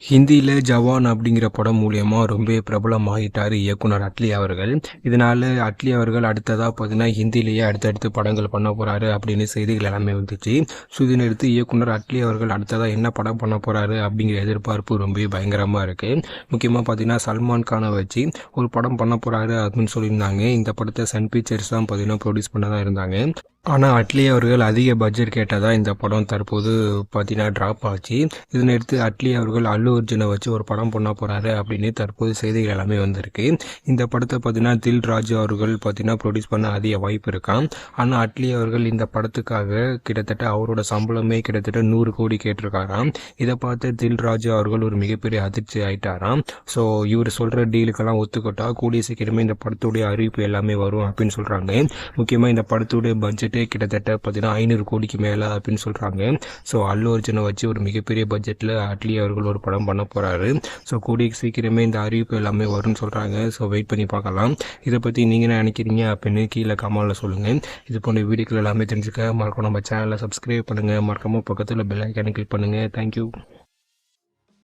ஹிந்தியில ஜவான் அப்படிங்கிற படம் மூலியமா ரொம்ப பிரபலமாயிட்டாரு இயக்குனர் அட்லி அவர்கள். இதனால அட்லி அவர்கள் அடுத்ததா பார்த்தீங்கன்னா ஹிந்திலேயே அடுத்தடுத்து படங்கள் பண்ண போறாரு அப்படின்னு செய்திகள் எல்லாமே வந்துச்சு. ஸோ இதனையடுத்து இயக்குனர் அட்லி அவர்கள் அடுத்ததா என்ன படம் பண்ண போறாரு அப்படிங்கிற எதிர்பார்ப்பு ரொம்ப பயங்கரமா இருக்கு. முக்கியமாக பார்த்தீங்கன்னா சல்மான் கானை வச்சு ஒரு படம் பண்ண போறாரு அப்படின்னு சொல்லியிருந்தாங்க. இந்த படத்தை சன் பிக்சர்ஸ் தான் பார்த்தீங்கன்னா ப்ரொடியூஸ் பண்ண தான் இருந்தாங்க. ஆனால் அட்லி அவர்கள் அதிக பட்ஜெட் கேட்டதா இந்த படம் தற்போது பார்த்தீங்கன்னா ட்ராப் ஆச்சு. இதனையடுத்து அட்லி அவர்கள் அல்லு அர்ஜுனை வச்சு ஒரு படம் பண்ண போகிறாரு அப்படின்னு தற்போது செய்திகள் எல்லாமே வந்திருக்கு. இந்த படத்தை பார்த்தீங்கன்னா தில் ராஜு அவர்கள் பார்த்தீங்கன்னா ப்ரொடியூஸ் பண்ண அதிக வாய்ப்பு இருக்கான். ஆனால் அட்லி அவர்கள் இந்த படத்துக்காக கிட்டத்தட்ட அவரோட சம்பளமே கிட்டத்தட்ட 100 கோடி கேட்டிருக்காராம். இதை பார்த்து தில் ராஜு அவர்கள் ஒரு மிகப்பெரிய அதிர்ச்சி ஆயிட்டாராம். ஸோ இவர் சொல்கிற டீலுக்கெல்லாம் ஒத்துக்கிட்டா கூடிய சீக்கிரமே இந்த படத்துடைய அறிவிப்பு எல்லாமே வரும் அப்படின்னு சொல்கிறாங்க. முக்கியமாக இந்த படத்துடைய பட்ஜெட் கிட்டத்தட்ட பார்த்தீங்கன்னா 500 கோடிக்கு மேலே அப்படின்னு சொல்கிறாங்க. ஸோ அல்லு அர்ஜுனை வச்சு ஒரு மிகப்பெரிய பட்ஜெட்டில் அட்லி அவர்கள் ஒரு படம் பண்ண போகிறாரு. ஸோ கூடிய சீக்கிரமே இந்த அறிவிப்பு எல்லாமே வரும்னு சொல்கிறாங்க. ஸோ வெயிட் பண்ணி பார்க்கலாம். இதை பற்றி நீங்கள் என்ன நினைக்கிறீங்க அப்படின்னு கீழே கமெண்ட்டில் சொல்லுங்கள். இது போன்ற வீடியோக்கள் எல்லாமே தெரிஞ்சுக்க மறக்காம நம்ம சேனலை சப்ஸ்கிரைப் பண்ணுங்கள். மறக்காம பக்கத்தில் பெல் ஐக்கானை கிளிக் பண்ணுங்கள். தேங்க்யூ.